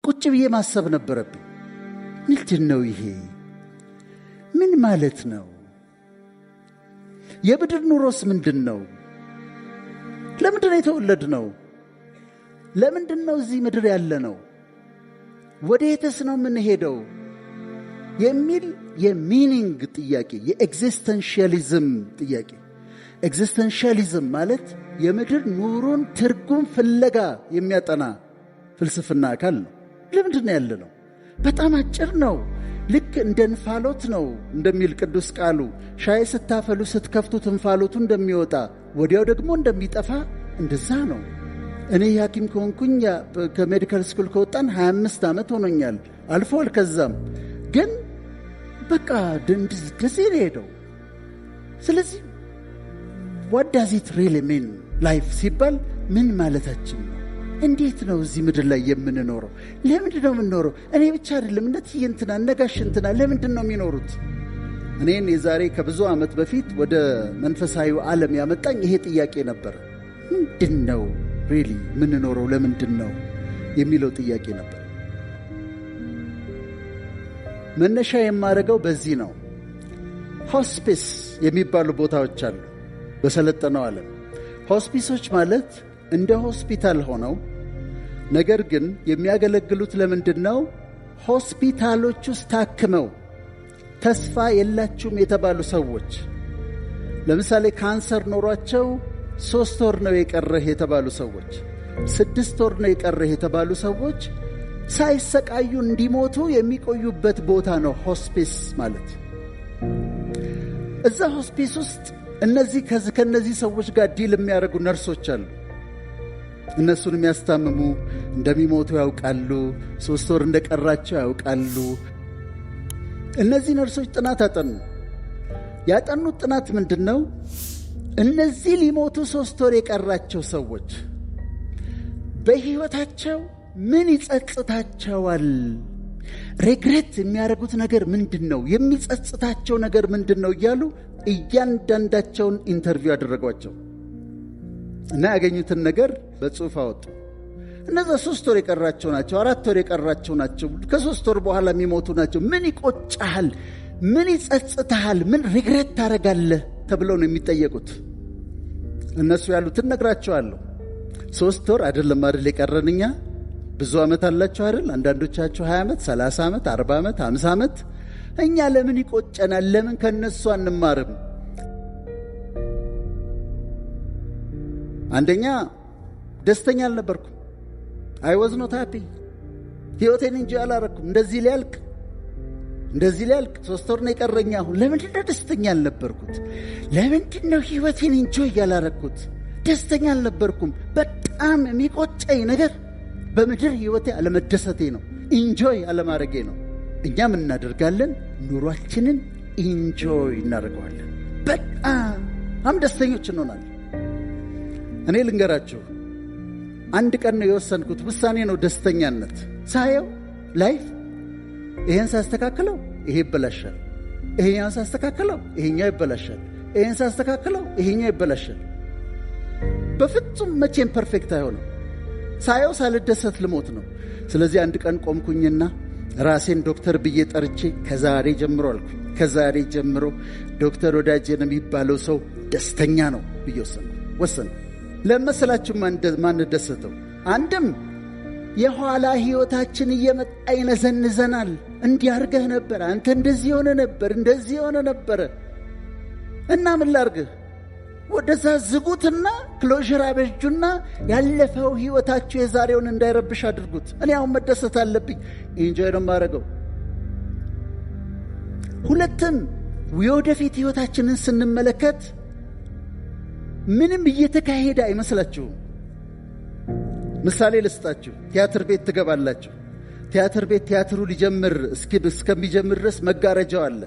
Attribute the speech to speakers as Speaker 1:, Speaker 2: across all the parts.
Speaker 1: ቁጭ ብዬ ማሰብ ነበረብኝ። ምንድን ነው ይሄ? ምን ማለት ነው? የምድር ኑሮስ ምንድን ነው? ለምንድን ነው የተወለድነው? ለምንድን ነው እዚህ ምድር ያለ ነው? ወዴትስ ነው የምንሄደው? የሚል የሚኒንግ ጥያቄ፣ የኤግዚስተንሻሊዝም ጥያቄ። ኤግዚስተንሻሊዝም ማለት የምድር ኑሮን ትርጉም ፍለጋ የሚያጠና ፍልስፍና አካል ነው። ለምንድን ነው ያለ ነው? በጣም አጭር ነው። ልክ እንደ እንፋሎት ነው እንደሚል ቅዱስ ቃሉ። ሻይ ስታፈሉ ስትከፍቱት እንፋሎቱ እንደሚወጣ ወዲያው ደግሞ እንደሚጠፋ እንደዛ ነው። እኔ ሐኪም ከሆንኩኝ ከሜዲካል ስኩል ከወጣን 25 ዓመት ሆኖኛል። አልፏል። ከዛም ግን በቃ እንደዚህ ነው ሄደው። ስለዚህ what does it really mean life ሲባል ምን ማለታችን ነው? እንዴት ነው እዚህ ምድር ላይ የምንኖረው? ለምንድን ነው የምንኖረው? እኔ ብቻ አይደለም፣ እነዚህ እንትና ነጋሽ እንትና ለምንድን ነው የሚኖሩት? እኔን የዛሬ ከብዙ ዓመት በፊት ወደ መንፈሳዊ ዓለም ያመጣኝ ይሄ ጥያቄ ነበር። ምንድን ነው ሪሊ የምንኖረው? ለምንድን ነው የሚለው ጥያቄ ነበር። መነሻ የማደርገው በዚህ ነው። ሆስፒስ የሚባሉ ቦታዎች አሉ በሰለጠነው ዓለም። ሆስፒሶች ማለት እንደ ሆስፒታል ሆነው ነገር ግን የሚያገለግሉት ለምንድን ነው? ሆስፒታሎች ውስጥ ታክመው ተስፋ የላችሁም የተባሉ ሰዎች፣ ለምሳሌ ካንሰር ኖሯቸው 3 ወር ነው የቀረህ የተባሉ ሰዎች፣ 6 ወር ነው የቀረህ የተባሉ ሰዎች ሳይሰቃዩ እንዲሞቱ የሚቆዩበት ቦታ ነው ሆስፒስ ማለት። እዛ ሆስፒስ ውስጥ ከነዚህ ሰዎች ጋር ዲል የሚያደርጉ ነርሶች አሉ። እነሱን የሚያስታምሙ እንደሚሞቱ ያውቃሉ። 3 ወር እንደቀራቸው ያውቃሉ። እነዚህ ነርሶች ጥናት አጠኑ። ያጠኑት ጥናት ምንድን ነው? እነዚህ ሊሞቱ 3 ወር የቀራቸው ሰዎች በሕይወታቸው ምን ይጸጽታቸዋል? ሬግሬት የሚያደርጉት ነገር ምንድን ነው? የሚጸጽታቸው ነገር ምንድን ነው? እያሉ እያንዳንዳቸውን ኢንተርቪው አደረጓቸው እና ያገኙትን ነገር በጽሑፍ አወጡ። እነዛ 3 ወር የቀራቸው ናቸው፣ 4 ወር የቀራቸው ናቸው፣ ከ3 ወር በኋላ የሚሞቱ ናቸው። ምን ይቆጫሃል? ምን ይጸጽትሃል? ምን ሪግሬት ታደርጋለህ? ተብለው ነው የሚጠየቁት። እነሱ ያሉትን ነግራቸዋለሁ። 3 ወር አይደለም አይደል የቀረን፣ እኛ ብዙ ዓመት አላቸው አይደል? አንዳንዶቻቸው 20 ዓመት፣ 30 ዓመት፣ 40 ዓመት፣ 50 ዓመት። እኛ ለምን ይቆጨናል? ለምን ከነሱ አንማርም? አንደኛ ደስተኛ አልነበርኩም። አይ ዋዝ ኖት ሃፒ። ሕይወቴን እንጂ አላረኩም። እንደዚህ ሊያልቅ 3 ወር ነው የቀረኝ። አሁን ለምንድን ነው ደስተኛ አልነበርኩት? ለምንድን ነው ሕይወቴን እንጆይ ያላረኩት? ደስተኛ አልነበርኩም። በጣም የሚቆጨኝ ነገር በምድር ሕይወቴ አለመደሰቴ ነው፣ ኢንጆይ አለማድረጌ ነው። እኛም እናደርጋለን፣ ኑሯችንን ኢንጆይ እናደርገዋለን። በጣም ደስተኞች እንሆናለን። እኔ ልንገራችሁ፣ አንድ ቀን ነው የወሰንኩት ውሳኔ ነው ደስተኛነት። ሳየው ላይፍ ይሄን ሳስተካክለው ይሄ ይበላሻል፣ ይሄኛውን ሳስተካክለው ይሄኛው ይበላሻል፣ ይሄን ሳስተካክለው ይሄኛው ይበላሻል። በፍጹም መቼም ፐርፌክት አይሆንም። ሳየው ሳልደሰት ልሞት ነው። ስለዚህ አንድ ቀን ቆምኩኝና ራሴን ዶክተር ብዬ ጠርቼ ከዛሬ ጀምሮ አልኩ፣ ከዛሬ ጀምሮ ዶክተር ወዳጄን የሚባለው ሰው ደስተኛ ነው ብዬ ወሰንኩ። ለመሰላችሁ ማን ደሰተው? አንድም የኋላ ሕይወታችን እየመጣ ይነዘንዘናል። እንዲያርገህ ነበር፣ አንተ እንደዚህ የሆነ ነበር፣ እንደዚህ የሆነ ነበረ እና ምን ላርግህ? ወደዛ ዝጉትና ክሎዥር አበጁና ያለፈው ሕይወታችሁ የዛሬውን እንዳይረብሽ አድርጉት። እኔ አሁን መደሰት አለብኝ፣ ኢንጆይ ነው የማደርገው። ሁለትም የወደፊት ሕይወታችንን ስንመለከት ምንም እየተካሄደ አይመስላችሁም? ምሳሌ ልስጣችሁ። ቲያትር ቤት ትገባላችሁ። ቲያትር ቤት ቲያትሩ ሊጀምር እስከሚጀምር ድረስ መጋረጃው አለ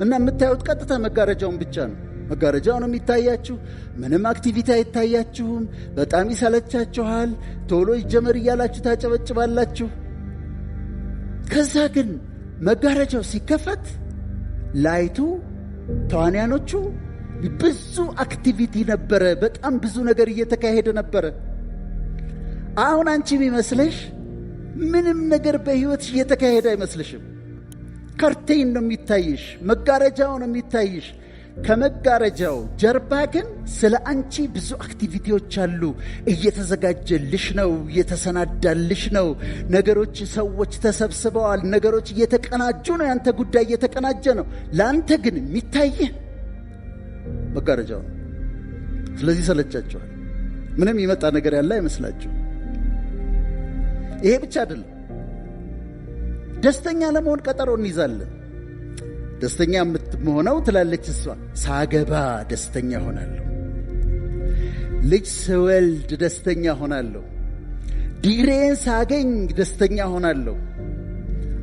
Speaker 1: እና የምታዩት ቀጥታ መጋረጃውን ብቻ ነው። መጋረጃው ነው የሚታያችሁ። ምንም አክቲቪቲ አይታያችሁም። በጣም ይሰለቻችኋል። ቶሎ ይጀመር እያላችሁ ታጨበጭባላችሁ። ከዛ ግን መጋረጃው ሲከፈት ላይቱ፣ ተዋንያኖቹ፣ ብዙ አክቲቪቲ ነበረ። በጣም ብዙ ነገር እየተካሄደ ነበረ። አሁን አንቺ ቢመስለሽ ምንም ነገር በሕይወትሽ እየተካሄደ አይመስልሽም። ከርቴን ነው የሚታይሽ፣ መጋረጃው ነው የሚታይሽ። ከመጋረጃው ጀርባ ግን ስለ አንቺ ብዙ አክቲቪቲዎች አሉ። እየተዘጋጀልሽ ነው፣ እየተሰናዳልሽ ነው። ነገሮች፣ ሰዎች ተሰብስበዋል። ነገሮች እየተቀናጁ ነው። ያንተ ጉዳይ እየተቀናጀ ነው። ለአንተ ግን የሚታይህ መጋረጃው ነው። ስለዚህ ሰለቻችኋል። ምንም ይመጣ ነገር ያለ አይመስላችሁ። ይሄ ብቻ አይደለም። ደስተኛ ለመሆን ቀጠሮ እንይዛለን። ደስተኛ የምትሆነው ትላለች እሷ፣ ሳገባ ደስተኛ ሆናለሁ፣ ልጅ ስወልድ ደስተኛ ሆናለሁ፣ ዲግሪዬን ሳገኝ ደስተኛ ሆናለሁ፣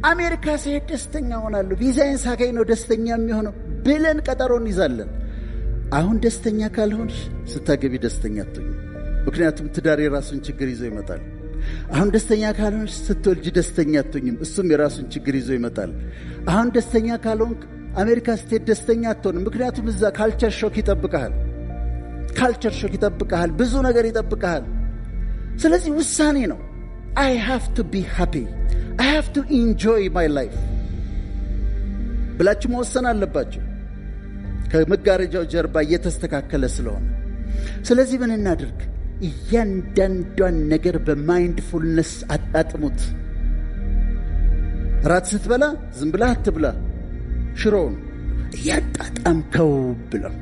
Speaker 1: አሜሪካ ስሄድ ደስተኛ ሆናለሁ፣ ቪዛዬን ሳገኝ ነው ደስተኛ የሚሆነው ብለን ቀጠሮ እንይዛለን። አሁን ደስተኛ ካልሆንሽ ስታገቢ ደስተኛ አትሆኚ። ምክንያቱም ትዳር የራሱን ችግር ይዞ ይመጣል። አሁን ደስተኛ ካልሆንሽ ስትወልጂ ደስተኛ አትሆኝም። እሱም የራሱን ችግር ይዞ ይመጣል። አሁን ደስተኛ ካልሆንክ አሜሪካ ስትሄድ ደስተኛ አትሆንም። ምክንያቱም እዛ ካልቸር ሾክ ይጠብቀሃል። ካልቸር ሾክ ይጠብቀሃል። ብዙ ነገር ይጠብቀሃል። ስለዚህ ውሳኔ ነው። I have to be happy. I have to enjoy my life ብላችሁ መወሰን አለባችሁ። ከመጋረጃው ጀርባ እየተስተካከለ ስለሆነ። ስለዚህ ምን እናድርግ? እያንዳንዷን ነገር በማይንድፉልነስ አጣጥሙት። ራት ስትበላ ዝም ብላ አትብላ። ሽሮውን እያጣጣምከው ብለው።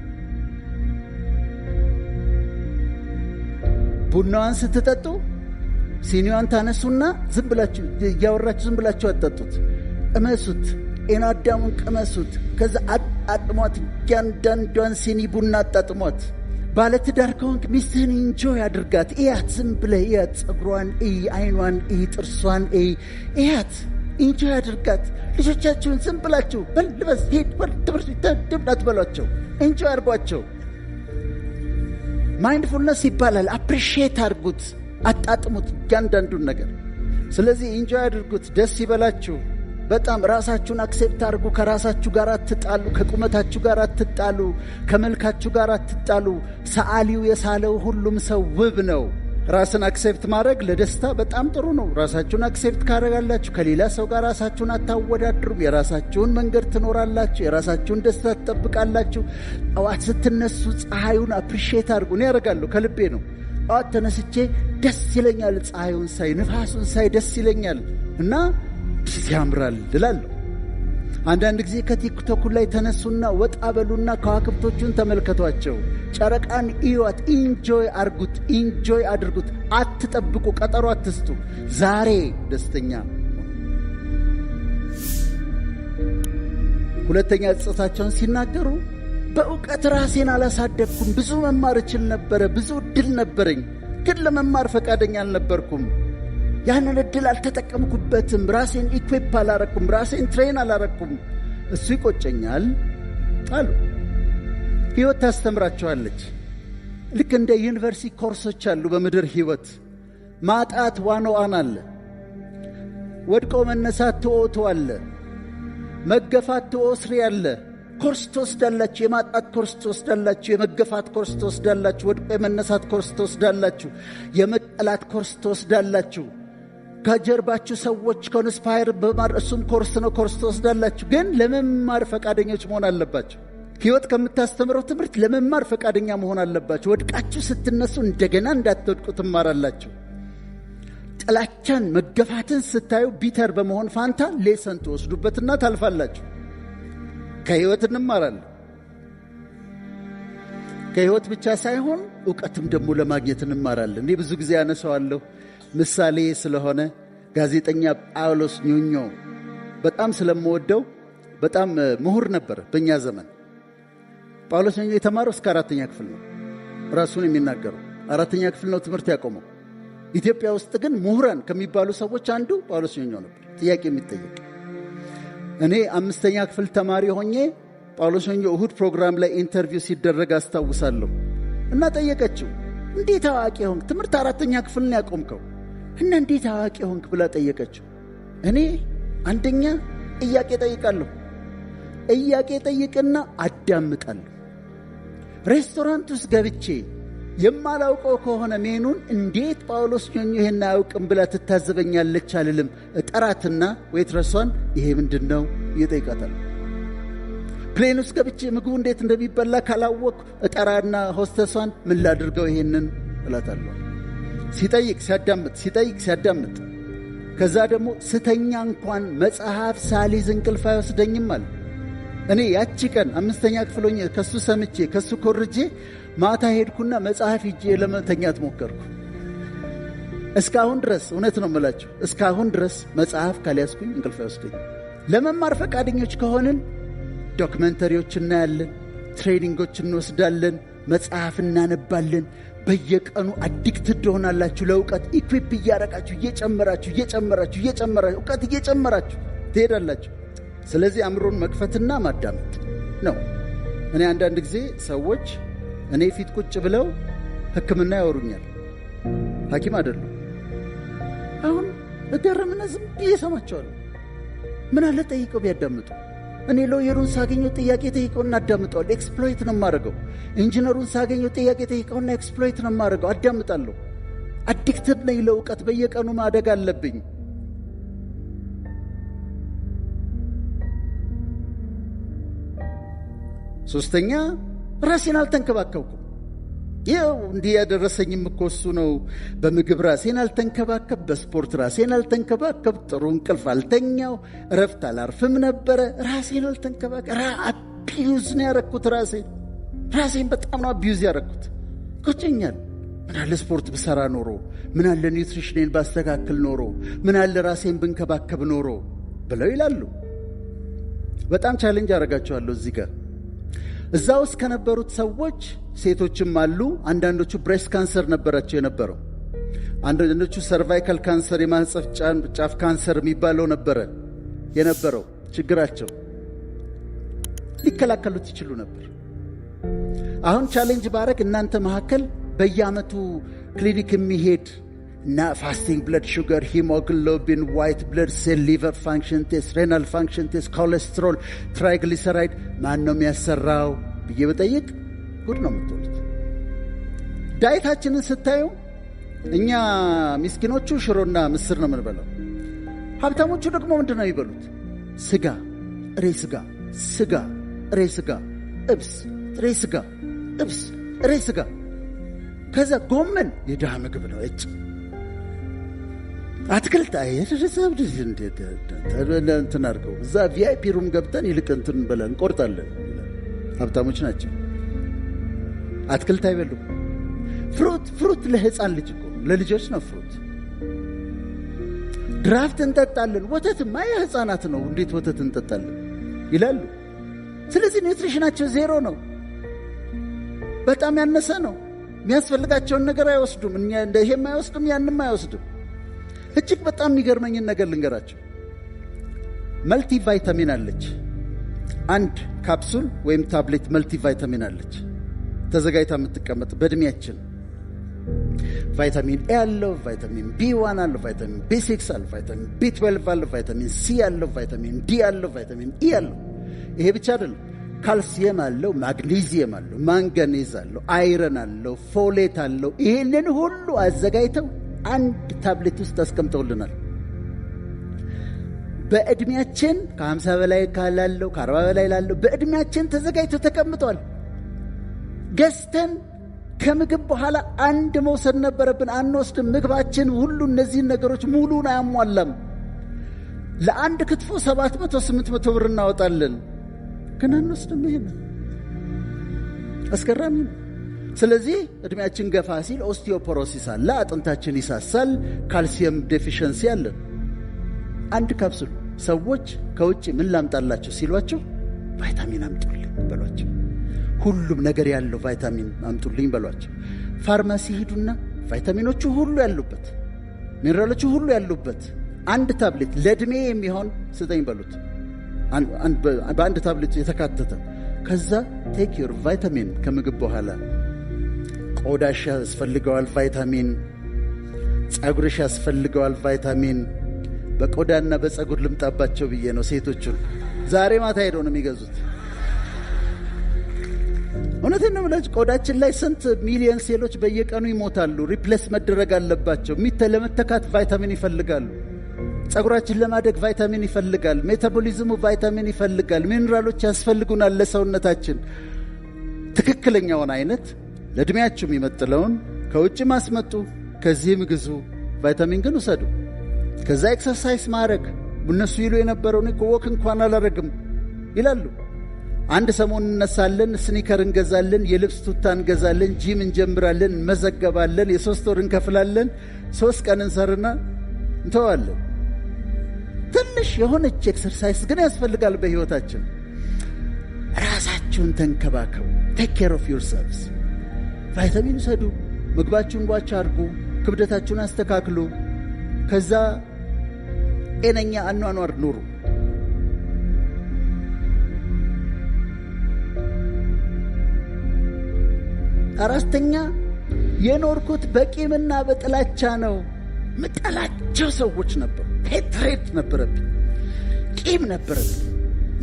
Speaker 1: ቡናዋን ስትጠጡ ሲኒዋን ታነሱና ዝም ብላችሁ እያወራችሁ ዝም ብላችሁ አጠጡት። ቅመሱት፣ ኤናዳሙን ቅመሱት። ከዛ አጣጥሟት። እያንዳንዷን ሲኒ ቡና አጣጥሟት። ባለትዳር ከሆንክ ሚስትህን ኢንጆይ አድርጋት። እያት፣ ዝም ብለህ እያት። ጸጉሯን እይ፣ አይኗን እይ፣ ጥርሷን እይ፣ እያት፣ ኢንጆይ አድርጋት። ልጆቻችሁን ዝም ብላችሁ በልበስ ሄድ ትምህርት ቤት አትበሏቸው፣ ኢንጆይ አድርጓቸው። ማይንድፉልነስ ይባላል። አፕሪሺየት አድርጉት፣ አጣጥሙት እያንዳንዱን ነገር። ስለዚህ ኢንጆይ አድርጉት፣ ደስ ይበላችሁ። በጣም ራሳችሁን አክሴፕት አድርጉ። ከራሳችሁ ጋር አትጣሉ። ከቁመታችሁ ጋር አትጣሉ። ከመልካችሁ ጋር አትጣሉ። ሰዓሊው የሳለው ሁሉም ሰው ውብ ነው። ራስን አክሴፕት ማድረግ ለደስታ በጣም ጥሩ ነው። ራሳችሁን አክሴፕት ካደረጋላችሁ ከሌላ ሰው ጋር ራሳችሁን አታወዳድሩም። የራሳችሁን መንገድ ትኖራላችሁ። የራሳችሁን ደስታ ትጠብቃላችሁ። ጠዋት ስትነሱ ፀሐዩን አፕሪሺየት አድርጉ። እኔ ያደርጋለሁ፣ ከልቤ ነው። ጠዋት ተነስቼ ደስ ይለኛል። ፀሐዩን ሳይ፣ ንፋሱን ሳይ ደስ ይለኛል እና ያምራል እላለሁ። አንዳንድ ጊዜ ከቲክቶክ ላይ ተነሱና ወጣ በሉና ከዋክብቶቹን ተመልከቷቸው። ጨረቃን እዩዋት። ኢንጆይ አድርጉት፣ ኢንጆይ አድርጉት። አትጠብቁ፣ ቀጠሮ አትስጡ። ዛሬ ደስተኛ። ሁለተኛ ጽሑፋቸውን ሲናገሩ በእውቀት ራሴን አላሳደግኩም። ብዙ መማር እችል ነበረ፣ ብዙ እድል ነበረኝ፣ ግን ለመማር ፈቃደኛ አልነበርኩም። ያንን እድል አልተጠቀምኩበትም። ራሴን ኢኩዊፕ አላረኩም፣ ራሴን ትሬን አላረኩም። እሱ ይቆጨኛል አሉ። ሕይወት ታስተምራቸዋለች። ልክ እንደ ዩኒቨርሲቲ ኮርሶች አሉ በምድር ሕይወት። ማጣት ዋናዋን አለ፣ ወድቆ መነሳት ትኦቶ አለ፣ መገፋት ትኦስሪ አለ። ኮርስ ትወስዳላችሁ። የማጣት ኮርስ ትወስዳላችሁ። የመገፋት ኮርስ ትወስዳላችሁ። ወድቆ የመነሳት ኮርስ ትወስዳላችሁ። የመጠላት ኮርስ ትወስዳላችሁ። ከጀርባችሁ ሰዎች ኮንስፓየር በማር እሱም ኮርስ ነው፣ ኮርስ ትወስዳላችሁ። ግን ለመማር ፈቃደኞች መሆን አለባችሁ። ሕይወት ከምታስተምረው ትምህርት ለመማር ፈቃደኛ መሆን አለባችሁ። ወድቃችሁ ስትነሱ እንደገና እንዳትወድቁ ትማራላችሁ። ጥላቻን፣ መገፋትን ስታዩ ቢተር በመሆን ፋንታ ሌሰን ትወስዱበትና ታልፋላችሁ። ከሕይወት እንማራለን። ከሕይወት ብቻ ሳይሆን ዕውቀትም ደግሞ ለማግኘት እንማራለን። እኔ ብዙ ጊዜ ያነሳዋለሁ ምሳሌ ስለሆነ ጋዜጠኛ ጳውሎስ ኞኞ በጣም ስለምወደው። በጣም ምሁር ነበር በእኛ ዘመን። ጳውሎስ ኞኞ የተማረው እስከ 4ኛ ክፍል ነው። ራሱን የሚናገረው 4ኛ ክፍል ነው ትምህርት ያቆመው። ኢትዮጵያ ውስጥ ግን ምሁራን ከሚባሉ ሰዎች አንዱ ጳውሎስ ኞኞ ነበር። ጥያቄ የሚጠየቅ እኔ 5ኛ ክፍል ተማሪ ሆኜ ጳውሎስ ኞኞ እሁድ ፕሮግራም ላይ ኢንተርቪው ሲደረግ አስታውሳለሁ። እና ጠየቀችው፣ እንዴት አዋቂ ሆንክ? ትምህርት 4ኛ ክፍል ነው ያቆምከው እና እንዴት አዋቂ ሆንክ ብላ ጠየቀችው። እኔ አንደኛ ጥያቄ ጠይቃለሁ። ጥያቄ ጠይቅና አዳምጣለሁ። ሬስቶራንት ውስጥ ገብቼ የማላውቀው ከሆነ ሜኑን እንዴት ጳውሎስ ኞኞ ይሄን አያውቅም ብላ ትታዘበኛለች አልልም። እጠራትና ዌይትረሷን ይሄ ምንድነው ይጠይቃታል። ፕሌን ውስጥ ገብቼ ምግቡ እንዴት እንደሚበላ ካላወቅኩ እጠራና ሆስተሷን ምን ላድርገው ይሄንን እላታለሁ። ሲጠይቅ ሲያዳምጥ ከዛ ደግሞ ስተኛ እንኳን መጽሐፍ ሳሊዝ እንቅልፍ አይወስደኝም አለ። እኔ ያቺ ቀን 5ኛ ክፍል ሆኜ ከሱ ሰምቼ ከሱ ኮርጄ ማታ ሄድኩና መጽሐፍ ይዤ ለመተኛት ሞከርኩ። እስካሁን ድረስ እውነት ነው የምላችሁ፣ እስካሁን ድረስ መጽሐፍ ካልያዝኩኝ እንቅልፍ አይወስደኝም። ለመማር ፈቃደኞች ከሆንን ዶክመንተሪዎች እናያለን፣ ትሬኒንጎች እንወስዳለን፣ መጽሐፍ እናነባለን። በየቀኑ አዲክትድ ትሆናላችሁ ለእውቀት። ኢኩዊፕ እያረቃችሁ እየጨመራችሁ እውቀት እየጨመራችሁ ትሄዳላችሁ። ስለዚህ አእምሮን መክፈትና ማዳመጥ ነው። እኔ አንዳንድ ጊዜ ሰዎች እኔ ፊት ቁጭ ብለው ሕክምና ያወሩኛል። ሐኪም አይደሉም። አሁን እገረምና ዝም ብዬ እሰማቸዋለሁ። ምን አለ ጠይቀው ቢያዳምጡ። እኔ ሎየሩን ሳገኘው ጥያቄ ጠይቀውና አዳምጠዋለሁ። ኤክስፕሎይት ነው የማደርገው። ኢንጂነሩን ሳገኘው ጥያቄ ጠይቀውና ኤክስፕሎይት ነው የማደርገው። አዳምጣለሁ። አዲክትድ ነኝ ለእውቀት። በየቀኑ ማደግ አለብኝ። ሶስተኛ ራሴን አልተንከባከብኩም። ይኸው እንዲህ ያደረሰኝም እኮ እሱ ነው። በምግብ ራሴን አልተንከባከብ፣ በስፖርት ራሴን አልተንከባከብ፣ ጥሩ እንቅልፍ አልተኛው፣ እረፍት አላርፍም ነበረ። ራሴን አልተንከባከብ። አቢዩዝ ነው ያረኩት። ራሴን በጣም ነው አቢዩዝ ያረኩት። ቆጨኛል። ምን አለ ስፖርት ብሰራ ኖሮ፣ ምን አለ ኒውትሪሽኔን ባስተካክል ኖሮ፣ ምን አለ ራሴን ብንከባከብ ኖሮ ብለው ይላሉ። በጣም ቻሌንጅ አደርጋቸዋለሁ እዚህ ጋር። እዛ ውስጥ ከነበሩት ሰዎች ሴቶችም አሉ። አንዳንዶቹ ብሬስት ካንሰር ነበራቸው የነበረው። አንዳንዶቹ ሰርቫይካል ካንሰር፣ የማህፀን ጫፍ ካንሰር የሚባለው ነበረ የነበረው ችግራቸው። ሊከላከሉት ይችሉ ነበር። አሁን ቻሌንጅ ባረግ እናንተ መካከል በየዓመቱ ክሊኒክ የሚሄድ እና ፋስቲንግ ብለድ ሹገር፣ ሂሞግሎቢን፣ ዋይት ብለድ ሴል፣ ሊቨር ፋንክሽን ቴስት፣ ሬናል ፋንክሽን ቴስት፣ ኮሌስትሮል፣ ትራይግሊሰራይድ ማን ነው የሚያሰራው ብዬ በጠይቅ ጉድ ነው የምትሉት። ዳይታችንን ስታዩ እኛ ምስኪኖቹ ሽሮና ምስር ነው የምንበላው። ሀብታሞቹ ደግሞ ምንድን ነው የሚበሉት? ስጋ፣ ጥሬ ስጋ፣ ስጋ፣ ጥሬ ስጋ፣ ጥብስ፣ ጥሬ ስጋ፣ ጥብስ፣ ጥሬ ስጋ። ከዛ ጎመን የድሃ ምግብ ነው። አትክልት እንትን አድርገው እዛ ቪአይፒ ሩም ገብተን ይልቅ እንትን በለን እንቆርጣለን። ሀብታሞች ናቸው። አትክልት አይበሉም። ፍሩት ለህፃን ልጅ እኮ ለልጆች ነው ፍሩት። ድራፍት እንጠጣለን። ወተትማ የህፃናት ነው፣ እንዴት ወተት እንጠጣለን ይላሉ። ስለዚህ ኒውትሪሽናቸው ዜሮ ነው፣ በጣም ያነሰ ነው። የሚያስፈልጋቸውን ነገር አይወስዱም። ይሄም አይወስዱም፣ ያንም አይወስዱም። እጅግ በጣም የሚገርመኝን ነገር ልንገራቸው። መልቲ ቫይታሚን አለች። አንድ ካፕሱል ወይም ታብሌት መልቲ ቫይታሚን አለች ተዘጋጅታ የምትቀመጥ በእድሜያችን። ቫይታሚን ኤ አለው፣ ቫይታሚን ቢ1 አለው፣ ቫይታሚን ቢ6 አለው፣ ቫይታሚን ቢ12 አለው፣ ቫይታሚን ሲ አለው፣ ቫይታሚን ዲ አለው፣ ቫይታሚን ኢ አለው። ይሄ ብቻ አይደለም። ካልሲየም አለው፣ ማግኒዚየም አለው፣ ማንጋኔዝ አለው፣ አይረን አለው፣ ፎሌት አለው። ይሄንን ሁሉ አዘጋጅተው አንድ ታብሌት ውስጥ አስቀምጠውልናል። በእድሜያችን ከ50 በላይ ካላለው ከ40 በላይ ላለው በእድሜያችን ተዘጋጅተው ተቀምጧል። ገዝተን ከምግብ በኋላ አንድ መውሰድ ነበረብን፣ አንወስድም። ምግባችን ሁሉ እነዚህን ነገሮች ሙሉን አያሟላም። ለአንድ ክትፎ 700-800 ብር እናወጣለን፣ ግን አንወስድም። ይሄን አስገራሚ ነው። ስለዚህ እድሜያችን ገፋ ሲል ኦስቲዮፖሮሲስ አለ፣ አጥንታችን ይሳሳል፣ ካልሲየም ዴፊሽንሲ አለን። አንድ ካፕሱል ሰዎች ከውጭ ምን ላምጣላቸው ሲሏቸው ቫይታሚን አምጡልኝ በሏቸው። ሁሉም ነገር ያለው ቫይታሚን አምጡልኝ በሏቸው። ፋርማሲ ሂዱና ቫይታሚኖቹ ሁሉ ያሉበት፣ ሚነራሎቹ ሁሉ ያሉበት አንድ ታብሌት ለእድሜ የሚሆን ስጠኝ በሉት። በአንድ ታብሌት የተካተተ። ከዛ ቴክ ዩር ቫይታሚን። ከምግብ በኋላ ቆዳሽ ያስፈልገዋል ቫይታሚን፣ ጸጉርሽ ያስፈልገዋል ቫይታሚን። በቆዳና በጸጉር ልምጣባቸው ብዬ ነው ሴቶቹን። ዛሬ ማታ ሄደው ነው የሚገዙት። እውነቴን ነው የምላችሁ። ቆዳችን ላይ ስንት ሚሊዮን ሴሎች በየቀኑ ይሞታሉ። ሪፕሌስ መደረግ አለባቸው። ለመተካት ቫይታሚን ይፈልጋሉ። ጸጉራችን ለማደግ ቫይታሚን ይፈልጋል። ሜታቦሊዝሙ ቫይታሚን ይፈልጋል። ሚነራሎች ያስፈልጉናል ለሰውነታችን። ትክክለኛውን አይነት ለእድሜያችሁ የሚመጥለውን ከውጭ ማስመጡ፣ ከዚህም ግዙ። ቫይታሚን ግን ውሰዱ። ከዛ ኤክሰርሳይዝ ማድረግ። እነሱ ይሉ የነበረውን ወክ እንኳን አላረግም ይላሉ። አንድ ሰሞን እነሳለን፣ ስኒከር እንገዛለን፣ የልብስ ቱታ እንገዛለን፣ ጂም እንጀምራለን፣ እንመዘገባለን፣ የ3 ወር እንከፍላለን፣ 3 ቀን እንሰርና እንተዋለን። ትንሽ የሆነች ኤክሰርሳይዝ ግን ያስፈልጋል በሕይወታችን። ራሳችሁን ተንከባከቡ። ቴክ ኬር ኦፍ ዮርሰልቭስ። ቫይታሚን ውሰዱ። ምግባችሁን ጓቻ አድርጉ። ክብደታችሁን አስተካክሉ። ከዛ ጤነኛ አኗኗር ኑሩ። አራተኛ የኖርኩት በቂምና በጥላቻ ነው። ምጠላቸው ሰዎች ነበሩ። ሄትሬድ ነበረብኝ፣ ቂም ነበረብኝ፣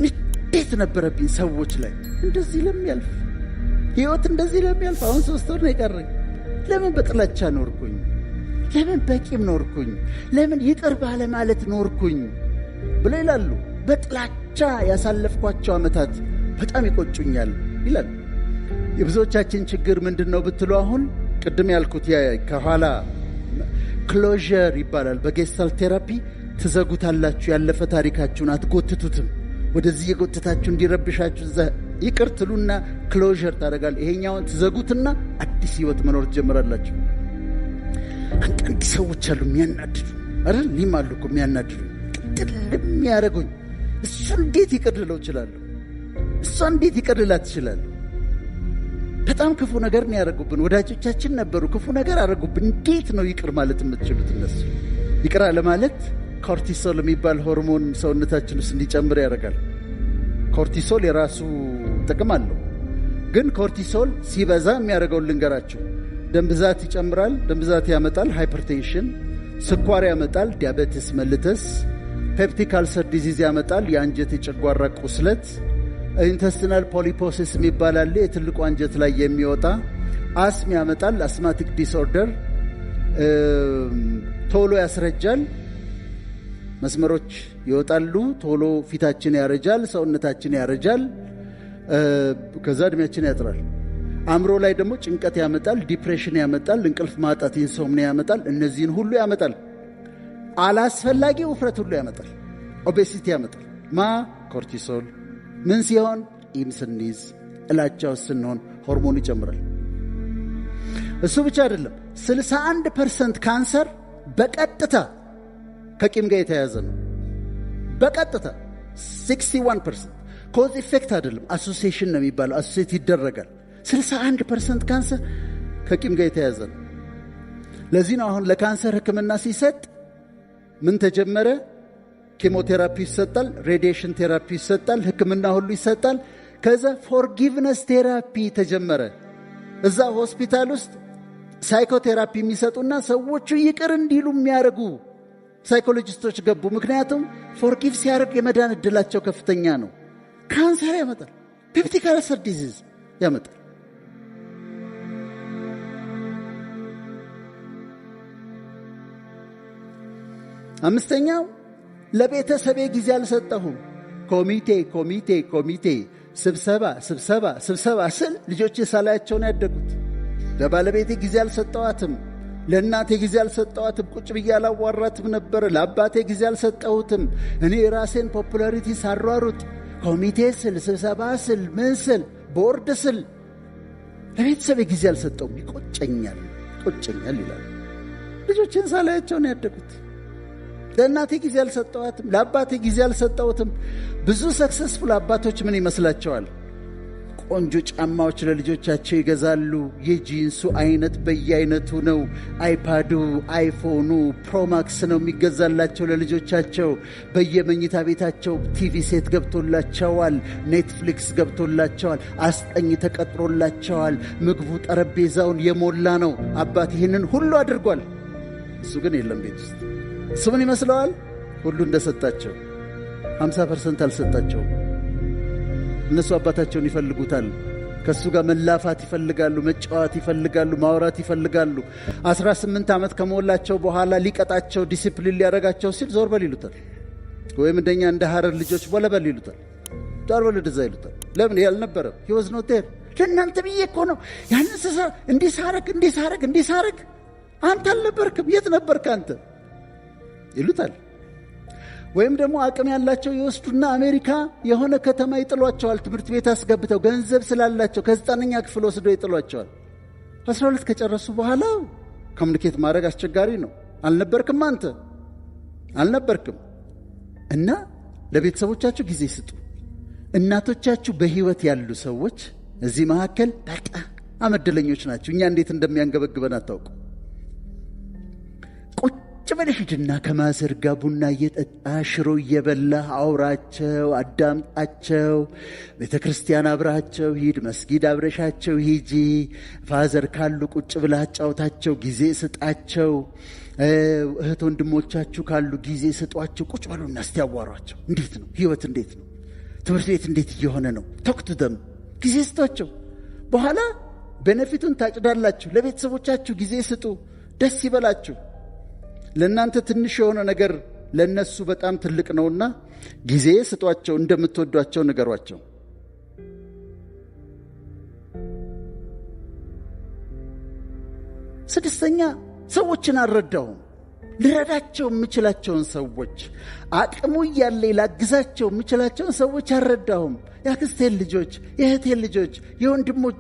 Speaker 1: ንዴት ነበረብኝ ሰዎች ላይ። እንደዚህ ለሚያልፍ ሕይወት እንደዚህ ለሚያልፍ አሁን 3 ወር ነው የቀረኝ። ለምን በጥላቻ ኖርኩኝ? ለምን በቂም ኖርኩኝ? ለምን ይቅር ባለ ማለት ኖርኩኝ ብለው ይላሉ። በጥላቻ ያሳለፍኳቸው ዓመታት በጣም ይቆጩኛል ይላል። የብዙዎቻችን ችግር ምንድነው ብትሉ፣ አሁን ቅድም ያልኩት ከኋላ ክሎዥር ይባላል። በጌስታልት ቴራፒ ትዘጉታላችሁ። ያለፈ ታሪካችሁን አትጎትቱትም። ወደዚህ የጎትታችሁ እንዲረብሻችሁ ይቅር ትሉና ክሎዥር ታደርጋል። ይሄኛውን ትዘጉትና አዲስ ህይወት መኖር ትጀምራላችሁ። አንዳንድ ሰዎች አሉ የሚያናድዱ አይደል? እኔም አሉ እኮ የሚያናድዱ ቅጥል የሚያደርጉኝ። እሱ እንዴት ይቅር ልለው እችላለሁ? እሷ እንዴት ይቅር ልላት እችላለሁ? በጣም ክፉ ነገር ነው ያደረጉብን። ወዳጆቻችን ነበሩ፣ ክፉ ነገር አደረጉብን። እንዴት ነው ይቅር ማለት የምትችሉት? እነሱ ይቅር ለማለት ኮርቲሶል የሚባል ሆርሞን ሰውነታችን ውስጥ እንዲጨምር ያደርጋል። ኮርቲሶል የራሱ ጥቅም አለው። ግን ኮርቲሶል ሲበዛ የሚያደርገውን ልንገራችሁ። ደም ብዛት ይጨምራል። ደም ብዛት ያመጣል ሃይፐርቴንሽን፣ ስኳር ያመጣል ዲያቤቲስ መልተስ፣ ፔፕቲክ አልሰር ዲዚዝ ያመጣል የአንጀት የጨጓራ ቁስለት፣ ኢንተስቲናል ፖሊፖሲስ የሚባል አለ የትልቁ አንጀት ላይ የሚወጣ፣ አስም ያመጣል አስማቲክ ዲስኦርደር፣ ቶሎ ያስረጃል፣ መስመሮች ይወጣሉ፣ ቶሎ ፊታችን ያረጃል፣ ሰውነታችን ያረጃል፣ ከዛ እድሜያችን ያጥራል። አእምሮ ላይ ደግሞ ጭንቀት ያመጣል፣ ዲፕሬሽን ያመጣል፣ እንቅልፍ ማጣት ኢንሶምኒያ ያመጣል። እነዚህን ሁሉ ያመጣል። አላስፈላጊ ውፍረት ሁሉ ያመጣል። ኦቤሲቲ ያመጣል። ኮርቲሶል ምን ሲሆን? ቂም ስንይዝ፣ ጥላቻው ስንሆን ሆርሞን ይጨምራል። እሱ ብቻ አይደለም። 61% ካንሰር በቀጥታ ከቂም ጋር የተያያዘ ነው። በቀጥታ 61% ኮዝ ኢፌክት አይደለም፣ አሶሲዬሽን ነው የሚባለው። አሶሲዬት ይደረጋል። 61% ካንሰር ከቂም ጋር የተያያዘ ነው። ለዚህ ነው አሁን ለካንሰር ሕክምና ሲሰጥ ምን ተጀመረ? ኬሞቴራፒ ይሰጣል፣ ሬዲዬሽን ቴራፒ ይሰጣል፣ ሕክምና ሁሉ ይሰጣል። ከዛ ፎርጊቭነስ ቴራፒ ተጀመረ። እዛ ሆስፒታል ውስጥ ሳይኮቴራፒ የሚሰጡና ሰዎቹ ይቅር እንዲሉ የሚያደርጉ ሳይኮሎጂስቶች ገቡ። ምክንያቱም ፎርጊቭ ሲያደርግ የመዳን ዕድላቸው ከፍተኛ ነው። ካንሰር ያመጣል፣ ፔፕቲክ አልሰር ዲዚዝ ያመጣል። አምስተኛው ለቤተሰቤ ጊዜ አልሰጠሁም። ኮሚቴ ስብሰባ ስል ልጆቼ ሳላያቸውን ያደጉት። ለባለቤቴ ጊዜ አልሰጠዋትም። ለእናቴ ጊዜ አልሰጠዋትም። ቁጭ ብዬ አላዋራትም ነበር። ለአባቴ ጊዜ አልሰጠሁትም። እኔ የራሴን ፖፑላሪቲ ሳሯሩጥ ኮሚቴ ስል፣ ስብሰባ ስል፣ ምን ስል፣ ቦርድ ስል ለቤተሰቤ ጊዜ አልሰጠውም። ይቆጨኛል ይላል። ልጆቼን ሳላያቸውን ያደጉት። ለእናቴ ጊዜ አልሰጠዋትም። ለአባቴ ጊዜ አልሰጠውትም። ብዙ ሰክሰስፉል አባቶች ምን ይመስላቸዋል? ቆንጆ ጫማዎች ለልጆቻቸው ይገዛሉ። የጂንሱ አይነት በየአይነቱ ነው። አይፓዱ፣ አይፎኑ፣ ፕሮማክስ ነው የሚገዛላቸው ለልጆቻቸው። በየመኝታ ቤታቸው ቲቪ ሴት ገብቶላቸዋል። ኔትፍሊክስ ገብቶላቸዋል። አስጠኝ ተቀጥሮላቸዋል። ምግቡ ጠረጴዛውን የሞላ ነው። አባት ይህንን ሁሉ አድርጓል። እሱ ግን የለም ቤት ውስጥ። እሱ ምን ይመስለዋል? ሁሉ እንደሰጣቸው 50% አልሰጣቸውም። እነሱ አባታቸውን ይፈልጉታል። ከሱ ጋር መላፋት ይፈልጋሉ፣ መጫወት ይፈልጋሉ፣ ማውራት ይፈልጋሉ። 18 ዓመት ከሞላቸው በኋላ ሊቀጣቸው ዲሲፕሊን ሊያረጋቸው ሲል ዞር በል ይሉታል። ወይም እንደኛ እንደ ሐረር ልጆች ወለበል ይሉታል። ዞር በል ወደዛ ይሉታል። ለምን ያልነበረም he was not there። ለእናንተ ብዬ እኮ ነው ያንን ስሰራ እንዲህ ሳረግ አንተ አልነበርክም፣ የት ነበርክ አንተ ይሉታል። ወይም ደግሞ አቅም ያላቸው ይወስዱና አሜሪካ የሆነ ከተማ ይጥሏቸዋል። ትምህርት ቤት አስገብተው ገንዘብ ስላላቸው ከ9ኛ ክፍል ወስደው ይጥሏቸዋል። 12 ከጨረሱ በኋላ ኮሙኒኬት ማድረግ አስቸጋሪ ነው። አልነበርክም አንተ አልነበርክም። እና ለቤተሰቦቻችሁ ጊዜ ስጡ። እናቶቻችሁ በህይወት ያሉ ሰዎች እዚህ መካከል በጣም እድለኞች ናቸው። እኛ እንዴት እንደሚያንገበግበን አታውቁ። ቁጭ ብለህ ሂድና ከማዘር ጋር ቡና እየጠጣ ሽሮ እየበላህ አውራቸው፣ አዳምጣቸው። ቤተ ክርስቲያን አብራቸው ሂድ፣ መስጊድ አብረሻቸው ሂጂ። ፋዘር ካሉ ቁጭ ብለህ አጫውታቸው፣ ጊዜ ስጣቸው። እህት ወንድሞቻችሁ ካሉ ጊዜ ስጧቸው። ቁጭ በሉና እስቲ ያዋሯቸው። እንዴት ነው ህይወት? እንዴት ነው ትምህርት ቤት? እንዴት እየሆነ ነው? ቶክ ቱ ደም፣ ጊዜ ስጧቸው። በኋላ ቤኔፊቱን ታጭዳላችሁ። ለቤተሰቦቻችሁ ጊዜ ስጡ፣ ደስ ይበላችሁ። ለእናንተ ትንሽ የሆነ ነገር ለነሱ በጣም ትልቅ ነውና ጊዜ ስጧቸው፣ እንደምትወዷቸው ንገሯቸው። ስድስተኛ ሰዎችን አልረዳሁም። ልረዳቸው የምችላቸውን ሰዎች፣ አቅሙ እያለ ላግዛቸው የምችላቸውን ሰዎች አልረዳሁም። የአክስቴን ልጆች፣ የእህቴን ልጆች፣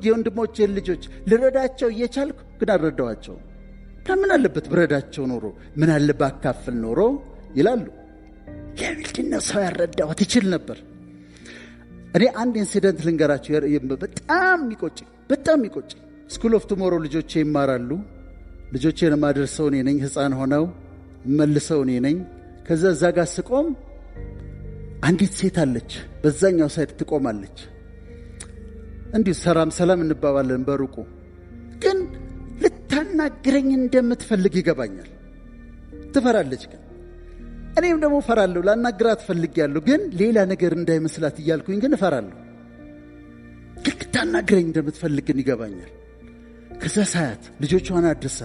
Speaker 1: የወንድሞቼን ልጆች ልረዳቸው እየቻልኩ ግን አልረዳኋቸውም። ምን አለበት ብረዳቸው ኖሮ፣ ምን አለ ባካፍል ኖሮ ይላሉ። ለምንድነው ሰው ያልረዳሁት? ይችል ነበር። እኔ አንድ ኢንሲደንት ልንገራቸው። በጣም የሚቆጭ ስኩል ኦፍ ቱሞሮ ልጆቼ ይማራሉ። ልጆቼን ማደርሰው እኔ ነኝ። ሕፃን ሆነው መልሰው እኔ ነኝ። ከዛ እዛ ጋር ስቆም አንዲት ሴት አለች፣ በዛኛው ሳይድ ትቆማለች። እንዲሁ ሰላም እንባባለን በሩቁ። ግን ልታናግረኝ እንደምትፈልግ ይገባኛል። ትፈራለች ግን እኔም ደግሞ እፈራለሁ። ላናግራት ፈልጊያለሁ፣ ግን ሌላ ነገር እንዳይመስላት እያልኩኝ ግን እፈራለሁ። ግን ልታናግረኝ እንደምትፈልግ ግን ይገባኛል። ከዛ ሳያት ልጆቿን አድርሳ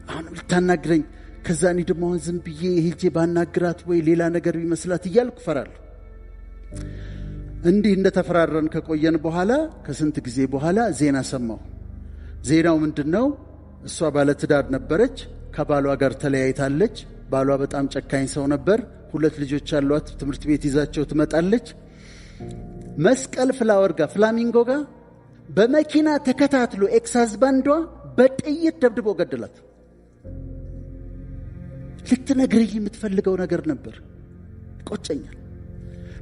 Speaker 1: አሁንም ልታናግረኝ፣ ከዛ እኔ ደግሞ አሁን ዝም ብዬ ሄጄ ባናግራት ወይ ሌላ ነገር ቢመስላት እያልኩ እፈራለሁ። እንዲህ እንደተፈራረን ከቆየን በኋላ ከስንት ጊዜ በኋላ ዜና ሰማሁ። ዜናው ምንድነው? እሷ ባለትዳር ነበረች፣ ከባሏ ጋር ተለያይታለች። ባሏ በጣም ጨካኝ ሰው ነበር። 2 ልጆች አሏት። ትምህርት ቤት ይዛቸው ትመጣለች። መስቀል ፍላወር ጋር ፍላሚንጎ ጋር በመኪና ተከታትሎ ኤክስ-ሃዝባንዷ በጥይት ደብድቦ ገደላት። ልትነግረኝ የምትፈልገው ነገር ነበር። ቆጨኛል።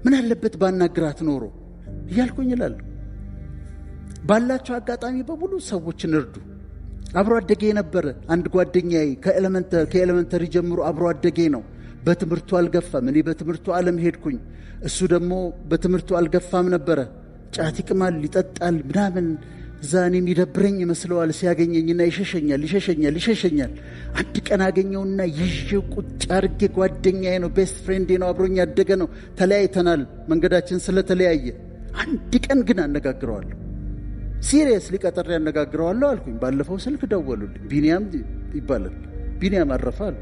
Speaker 1: ምን አለበት ባናግራት ኖሮ እያልኩኝ እላለሁ። ባላቸው አጋጣሚ በሙሉ ሰዎችን እርዱ። አብሮ አደጌ ነበረ አንድ ጓደኛዬ፣ ከኤሌመንተሪ ጀምሮ አብሮ አደጌ ነው። በትምህርቱ አልገፋም። እኔ በትምህርቱ ዓለም ሄድኩኝ። እሱ ደግሞ በትምህርቱ አልገፋም ነበረ። ጫት ይቅማል፣ ይጠጣል ምናምን። እዛ እኔም ይደብረኝ ይመስለዋል ሲያገኘኝና ይሸሸኛል። አንድ ቀን አገኘውና ይዤው ቁጭ አድርጌ፣ ጓደኛዬ ነው፣ ቤስት ፍሬንዴ ነው፣ አብሮኝ ያደገ ነው። ተለያይተናል መንገዳችን ስለተለያየ። አንድ ቀን ግን አነጋግረዋለሁ። ሲሪየስሊ ቀጠር ያነጋግረዋለሁ አልኩኝ። ባለፈው ስልክ ደወሉልኝ። ቢኒያም ይባላል። ቢኒያም አረፈ አሉ።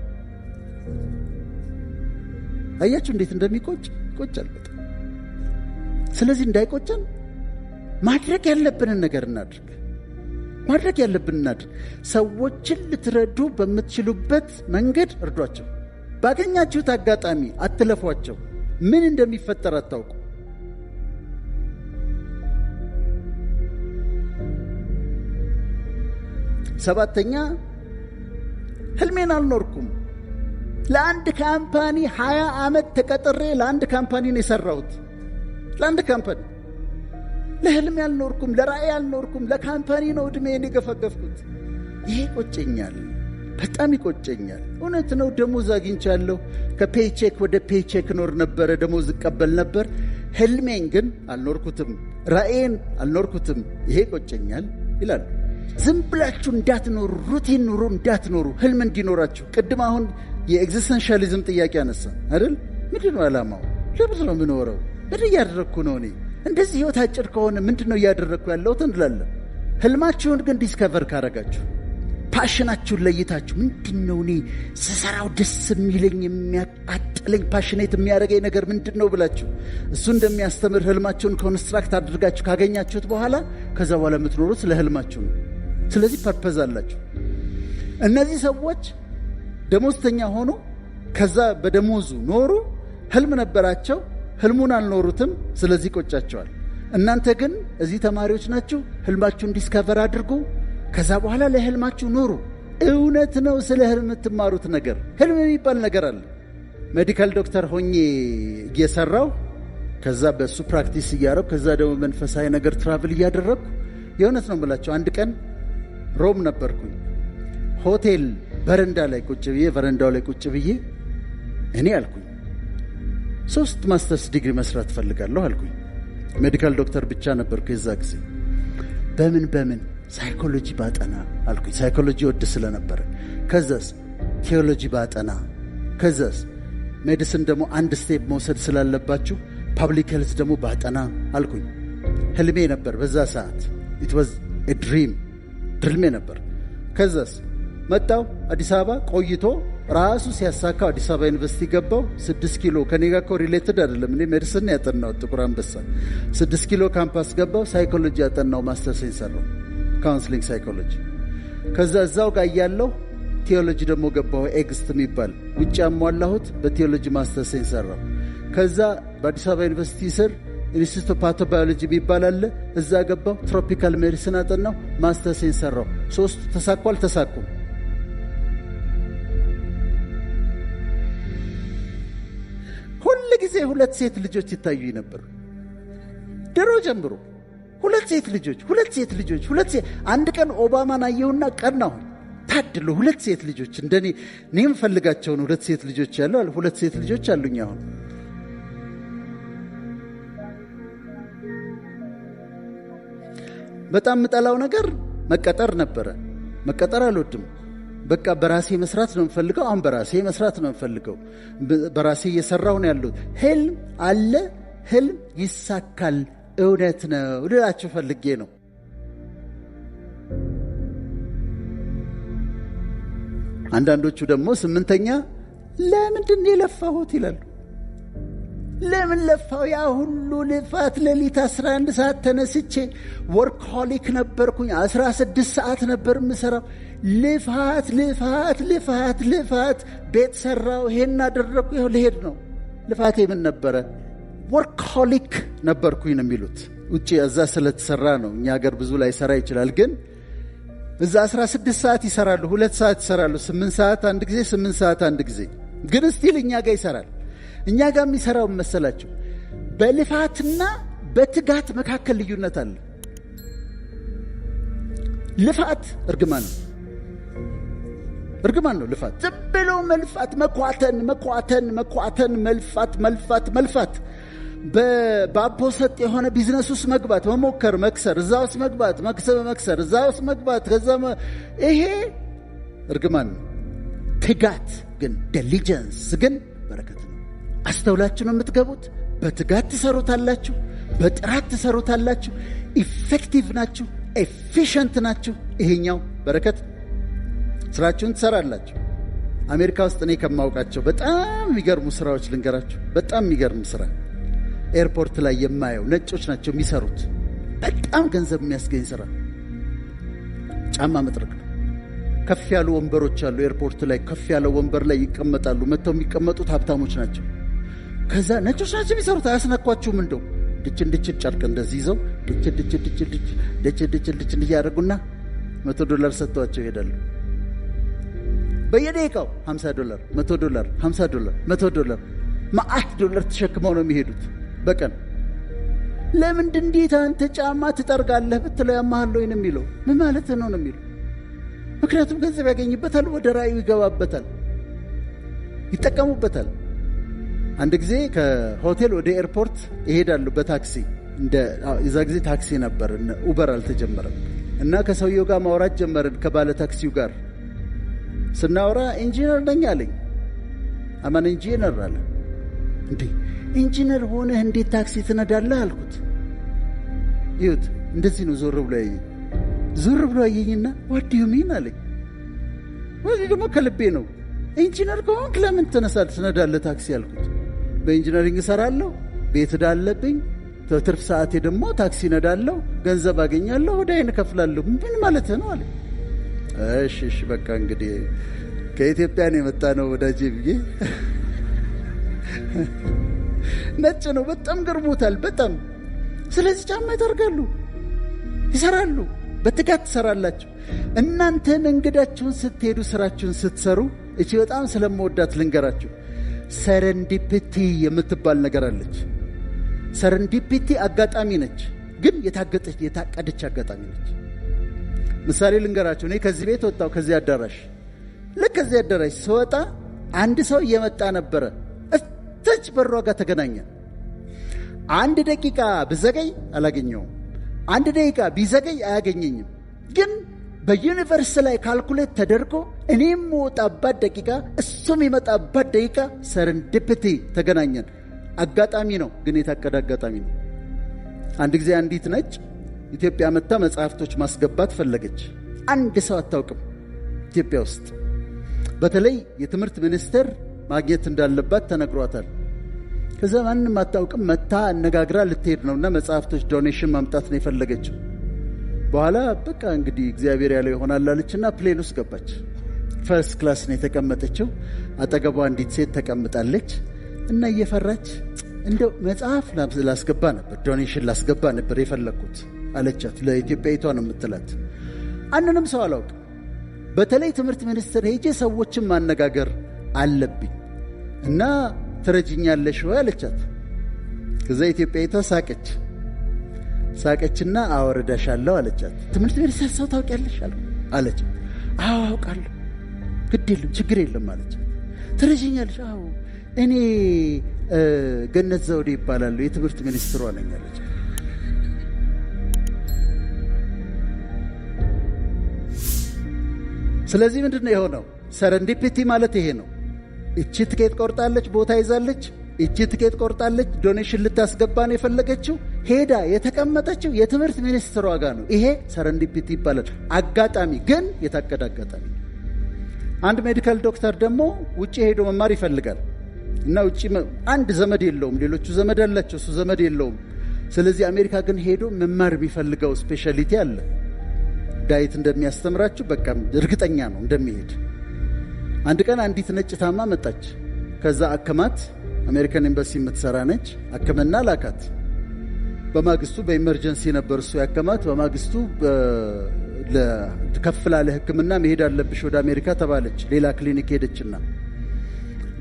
Speaker 1: አያችሁ እንዴት ይቆጫል በጣም። ስለዚህ እንዳይቆጨን ማድረግ ያለብንን ነገር እናድርግ። ሰዎችን ልትረዱ በምትችሉበት መንገድ እርዷቸው። ባገኛችሁት አጋጣሚ አትለፏቸው። ምን እንደሚፈጠር አታውቁ። ሰባተኛ ህልሜን አልኖርኩም። ለአንድ ካምፓኒ 20 ዓመት ተቀጥሬ ለአንድ ካምፓኒ ነው የሰራሁት። ለአንድ ካምፓኒ ለህልሜ አልኖርኩም፣ ለራእይ አልኖርኩም። ለካምፓኒ ነው ዕድሜን የገፈገፍኩት። ይሄ ይቆጨኛል፣ በጣም ይቆጨኛል። እውነት ነው ደሞዝ አግኝቻለሁ። ከፔይቼክ ወደ ፔይቼክ ኖር ነበረ፣ ደሞዝ እቀበል ነበር። ህልሜን ግን አልኖርኩትም፣ ራእይን አልኖርኩትም። ይሄ ይቆጨኛል ይላሉ። ዝም ብላችሁ እንዳትኖሩ፣ ሩቲን ኑሮ እንዳትኖሩ፣ ህልም እንዲኖራችሁ። ቅድም አሁን የኤግዚስተንሻሊዝም ጥያቄ አነሳ አይደል? ምንድን ነው ዓላማው? ለምን ነው የምኖረው? ምን እያደረግኩ ነው? እኔ እንደዚህ ህይወት አጭር ከሆነ ምንድነው እያደረግኩ ያለሁት እንላለን። ህልማችሁን ግን ዲስከቨር ካረጋችሁ፣ ፓሽናችሁን ለይታችሁ ምንድነው እኔ ስሰራው ደስ የሚለኝ የሚያቃጥለኝ ፓሽኔት የሚያደርገኝ ነገር ምንድነው ብላችሁ እሱ እንደሚያስተምር ህልማችሁን ኮንስትራክት አድርጋችሁ ካገኛችሁት በኋላ ከዛ በኋላ የምትኖሩት ለህልማችሁ ነው። ስለዚህ ፐርፐዝ አላችሁ። እነዚህ ሰዎች ደሞዝተኛ ሆኖ ከዛ በደሞዙ ኖሩ። ህልም ነበራቸው፣ ህልሙን አልኖሩትም። ስለዚህ ቆጫቸዋል። እናንተ ግን እዚህ ተማሪዎች ናችሁ። ህልማችሁን ዲስከቨር አድርጉ። ከዛ በኋላ ለህልማችሁ ኑሩ። እውነት ነው ስለ ህልም የምትማሩት ነገር። ህልም የሚባል ነገር አለ። ሜዲካል ዶክተር ሆኜ እየሰራው ከዛ በሱ ፕራክቲስ እያረኩ ከዛ ደግሞ መንፈሳዊ ነገር ትራቭል እያደረኩ የእውነት ነው የምላቸው። አንድ ቀን ሮም ነበርኩኝ። ሆቴል በረንዳው ላይ ቁጭ ብዬ እኔ አልኩኝ 3 ማስተርስ ዲግሪ መስራት ፈልጋለሁ አልኩኝ። ሜዲካል ዶክተር ብቻ ነበርኩ የዛ ጊዜ። በምን ሳይኮሎጂ ባጠና አልኩኝ። ሳይኮሎጂ ወድ ስለነበረ። ከዛስ ቴዎሎጂ ባጠና። ከዛስ ሜዲሲን ደግሞ አንድ ስቴፕ መውሰድ ስላለባችሁ ፐብሊክ ሄልዝ ደግሞ ባጠና አልኩኝ። ህልሜ ነበር በዛ ሰዓት። it was a dream ድልሜ ነበር። ከዛስ መጣው አዲስ አበባ ቆይቶ ራሱ ሲያሳካው አዲስ አበባ ዩኒቨርሲቲ ገባው። 6 ኪሎ ከኔ ጋር ኮሪሌትድ አይደለም። እኔ ሜዲሲን ያጠናው ጥቁር አንበሳ 6 ኪሎ ካምፓስ ገባው። ሳይኮሎጂ ያጠናው ማስተርስ ሰራው፣ ካውንስሊንግ ሳይኮሎጂ። ከዛ እዛው ጋር ያለው ቴዎሎጂ ደግሞ ገባው። ኤግስት የሚባል ውጭ ያሟላሁት በቴዎሎጂ ማስተርስ ሰራው። ከዛ በአዲስ አበባ ዩኒቨርሲቲ ስር ኢንስቲትዩት ኦፍ ፓቶባዮሎጂ የሚባል አለ። እዛ ገባው። ትሮፒካል ሜዲሲን አጠናው፣ ማስተርስ ሰራው። 3 ተሳኳል ተሳኩም። ሁሉ ጊዜ 2 ሴት ልጆች ይታዩኝ ነበር ድሮ ጀምሮ። 2 ሴት ልጆች። አንድ ቀን ኦባማን አየሁና ቀናሁ። ታድሎ 2 ሴት ልጆች እንደኔ እኔም ፈልጋቸው ነው። 2 ሴት ልጆች ያለው 2 ሴት ልጆች አሉኝ አሁን። በጣም የምጠላው ነገር መቀጠር ነበረ። መቀጠር አልወድም። በቃ በራሴ መስራት ነው የምፈልገው። አሁን በራሴ መስራት ነው የምፈልገው። በራሴ እየሰራሁ ነው ያለሁት። ህልም አለ፣ ህልም ይሳካል። እውነት ነው ልላችሁ ፈልጌ ነው። አንዳንዶቹ ደግሞ 8ኛ ለምንድን ነው የለፋሁት ይላሉ። ለምን ለፋው? ያ ሁሉ ልፋት፣ ሌሊት 11 ሰዓት ተነስቼ ወርክሆሊክ ነበርኩኝ። 16 ሰዓት ነበር የምሰራው። ልፋት። ቤት ሰራው፣ ይሄን አደረኩ፣ ይሄው ልሄድ ነው። ልፋቴ ምን ነበረ? ወርክሆሊክ ነበርኩኝ ነው የሚሉት። ውጪ እዛ ስለተሰራ ነው። እኛ ሀገር ብዙ ላይ ሰራ ይችላል። ግን እዛ 16 ሰዓት ይሰራሉ፣ 2 ሰዓት ይሰራሉ፣ 8 ሰዓት አንድ ጊዜ፣ 8 ሰዓት አንድ ጊዜ። ግን ስቲል እኛ ጋር ይሰራል። እኛ ጋር የሚሰራው መሰላችሁ? በልፋትና በትጋት መካከል ልዩነት አለ። ልፋት እርግማን ነው። ልፋት ዝም ብሎ መልፋት፣ መኳተን፣ መልፋት። በአፖሰጥ የሆነ ቢዝነስ ውስጥ መግባት፣ መሞከር፣ መክሰር፣ እዛ ውስጥ መግባት፣ መክሰር፣ እዛ ውስጥ መግባት፣ ከዛ ይሄ እርግማን ነው። ትጋት ግን ዲሊጀንስ ግን በረከት ነው። አስተውላችሁ ነው የምትገቡት። በትጋት ትሰሩታላችሁ፣ በጥራት ትሰሩታላችሁ። ኢፌክቲቭ ናችሁ፣ ኤፊሽንት ናችሁ። ይሄኛው በረከት። ስራችሁን ትሰራላችሁ። አሜሪካ ውስጥ እኔ ከማውቃቸው በጣም የሚገርሙ ስራዎች ልንገራችሁ። በጣም የሚገርም ስራ ኤርፖርት ላይ የማየው ነጮች ናቸው የሚሰሩት። በጣም ገንዘብ የሚያስገኝ ስራ ጫማ መጥረግ ነው። ከፍ ያሉ ወንበሮች አሉ ኤርፖርት ላይ። ከፍ ያለ ወንበር ላይ ይቀመጣሉ። መጥተው የሚቀመጡት ሀብታሞች ናቸው። ከዛ ነጮች ናቸው የሚሰሩት። አያስነኳችሁም? እንደው ድች ጨርቅ እንደዚህ ይዘው ድች እያደረጉና $100 ሰጥተዋቸው ይሄዳሉ። በየደቂቃው $50፣ $100፣ $50፣ $100 ማአት ዶላር ተሸክመው ነው የሚሄዱት በቀን። ለምንድን እንዴት አንተ ጫማ ትጠርጋለህ ብትለው ያማሃል ወይ ነው የሚለው። ምን ማለት ነው የሚለው። ምክንያቱም ገንዘብ ያገኝበታል፣ ወደ ራእዩ ይገባበታል፣ ይጠቀሙበታል። አንድ ጊዜ ከሆቴል ወደ ኤርፖርት ይሄዳሉ በታክሲ። የዛ ጊዜ ታክሲ ነበር፣ ኡበር አልተጀመረም። እና ከሰውየው ጋር ማውራት ጀመርን። ከባለ ታክሲው ጋር ስናወራ ኢንጂነር ነኝ አለኝ። አማን ኢንጂነር አለ። እንዴ ኢንጂነር ሆነህ እንዴት ታክሲ ትነዳለህ አልኩት። ይሁት እንደዚህ ነው። ዞር ብሎ ያየኝና what do you mean አለኝ። ወዲህ ደግሞ ከልቤ ነው። ኢንጂነር ከሆንክ ለምን ትነዳለህ ታክሲ አልኩት። በኢንጂነሪንግ እሰራለሁ፣ ቤት ዕዳ አለብኝ፣ ትርፍ ሰዓቴ ደግሞ ታክሲ ነዳለሁ፣ ገንዘብ አገኛለሁ፣ ወዳይን እከፍላለሁ። ምን ማለት ነው አለ። እሺ በቃ እንግዲህ ከኢትዮጵያ ነው የመጣ ነው ወዳጄ ብዬ ነጭ ነው በጣም ገርሞታል በጣም። ስለዚህ ጫማ ያደርጋሉ፣ ይሰራሉ፣ በትጋት ትሰራላችሁ። እናንተ መንገዳችሁን ስትሄዱ ስራችሁን ስትሰሩ እቺ በጣም ስለምወዳት ልንገራችሁ። ሰረንዲፒቲ የምትባል ነገር አለች። ሰረንዲፒቲ አጋጣሚ ነች፣ ግን የታቀደች አጋጣሚ ነች። ምሳሌ ልንገራችሁ። እኔ ከዚህ ቤት ወጣው ከዚህ አዳራሽ ልክ ከዚህ አዳራሽ ስወጣ አንድ ሰው እየመጣ ነበረ። እተች በሯ ጋር ተገናኘን። 1 ደቂቃ ብዘገይ አላገኘውም፣ 1 ደቂቃ ቢዘገይ አያገኘኝም። ግን በዩኒቨርስ ላይ ካልኩሌት ተደርጎ እኔም ወጣባት ደቂቃ እሱም ይመጣባት ደቂቃ ሰረንዲፒቲ ተገናኘን። አጋጣሚ ነው፣ ግን የታቀደ አጋጣሚ ነው። አንድ ጊዜ አንዲት ነጭ ኢትዮጵያ መጣ መጽሐፍቶች ማስገባት ፈለገች። አንድ ሰው አታውቅም ኢትዮጵያ ውስጥ። በተለይ የትምህርት ሚኒስቴር ማግኘት እንዳለባት ተነግሯታል። ከዛ ማንንም አታውቅም። መታ አነጋግራ ልትሄድ ነውና መጽሐፍቶች ዶኔሽን ማምጣት ነው የፈለገችው። በኋላ በቃ እንግዲህ እግዚአብሔር ያለው ይሆናል አለችና ፕሌን ውስጥ ገባች። ፈርስት ክላስ ነው የተቀመጠችው። አጠገቧ አንዲት ሴት ተቀምጣለች እና እየፈራች እንደው መጽሐፍ ላስገባ ነበር፣ ዶኔሽን ላስገባ ነበር የፈለግኩት አለቻት። ለኢትዮጵያዊቷ ነው የምትላት። አንንም ሰው አላውቅም። በተለይ ትምህርት ሚኒስቴር ሄጄ ሰዎችን ማነጋገር አለብኝ እና ትረጅኛለሽ ወይ አለቻት። ከዛ ኢትዮጵያዊቷ ሳቀችና አወርዳሻለሁ አለቻት። ትምህርት ሚኒስቴር ሰው ታውቂያለሽ አለች። አዎ አውቃለሁ፣ ግድ የለም ችግር የለም አለቻት። ትረጅኛለሽ? አዎ እኔ ገነት ዘውዴ ይባላሉ፣ የትምህርት ሚኒስትሯ ነኝ አለች። ስለዚህ ምንድነው የሆነው? ሰረንዲፒቲ ማለት ይሄ ነው። እቺ ትኬት ቆርጣለች፣ ቦታ ይዛለች። እቺ ትኬት ቆርጣለች፣ ዶኔሽን ልታስገባ ነው የፈለገችው። ሄዳ የተቀመጠችው የትምህርት ሚኒስትሯ ጋር ነው። ይሄ ሰረንዲፒቲ ይባላል። አጋጣሚ ግን የታቀደ አጋጣሚ። አንድ ሜዲካል ዶክተር ደግሞ ውጪ ሄዶ መማር ይፈልጋል እና ውጪ አንድ ዘመድ የለውም፣ ሌሎቹ ዘመድ አላቸው፣ እሱ ዘመድ የለውም። ስለዚህ አሜሪካ ግን ሄዶ መማር የሚፈልገው ስፔሻሊቲ አለ። ዳይት እንደሚያስተምራችሁ በቃ እርግጠኛ ነው እንደሚሄድ። አንድ ቀን አንዲት ነጭ ታማ መጣች። ከዛ አከማት። አሜሪካን ኤምባሲ የምትሰራ ነች። አከመና ላካት። በማግስቱ በኢመርጀንሲ ነበር እሱ ያከማት። በማግስቱ ከፍ ላለ ሕክምና መሄድ አለብሽ ወደ አሜሪካ ተባለች። ሌላ ክሊኒክ ሄደችና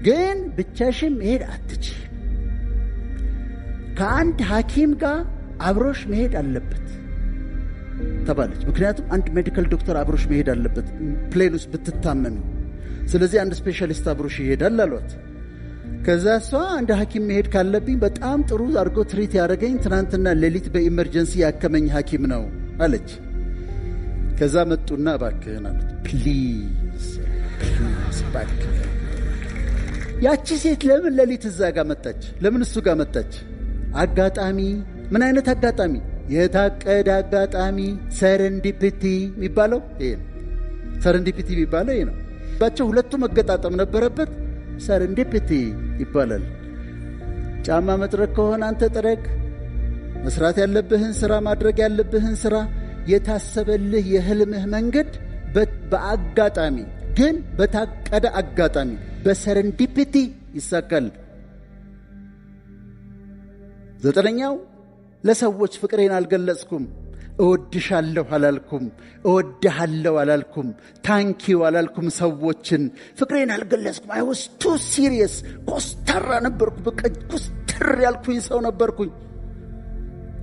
Speaker 1: ግን ብቻሽን መሄድ አትችይም፣ ከአንድ ሐኪም ጋር አብሮሽ መሄድ አለበት ተባለች። ምክንያቱም አንድ ሜዲካል ዶክተር አብሮሽ መሄድ አለበት ፕሌን ውስጥ ብትታመሚ። ስለዚህ አንድ ስፔሻሊስት አብሮሽ ይሄዳል አሏት። ከዛ እሷ አንድ ሐኪም መሄድ ካለብኝ በጣም ጥሩ አድርጎ ትሪት ያደረገኝ ትናንትና ሌሊት በኢመርጀንሲ ያከመኝ ሐኪም ነው አለች። ከዛ መጡና እባክህን አሉት። ፕሊዝ እባክህ። ያቺ ሴት ለምን ሌሊት እዛ ጋር መጣች? ለምን እሱ ጋር መጣች? አጋጣሚ። ምን አይነት አጋጣሚ? የታቀደ አጋጣሚ። ሰረንዲፒቲ የሚባለው ይሄ ነው። ሰረንዲፒቲ የሚባለው ይሄ ነው። ባቸው ሁለቱ መገጣጠም ነበረበት። ሰረንዲፒቲ ይባላል። ጫማ መጥረግ ከሆነ አንተ ጥረግ፣ መስራት ያለብህን ስራ ማድረግ ያለብህን ስራ፣ የታሰበልህ የህልምህ መንገድ በአጋጣሚ ግን በታቀደ አጋጣሚ በሰረንዲፒቲ ይሳካል። 9ኛው ለሰዎች ፍቅሬን አልገለጽኩም። እወድሻለሁ አላልኩም፣ እወድሃለሁ አላልኩም፣ ታንኪው አላልኩም። ሰዎችን ፍቅሬን አልገለጽኩም። አይ ዋስ ቱ ሲሪየስ። ኮስተራ ነበርኩ። በቃ ኮስተር ያልኩኝ ሰው ነበርኩኝ።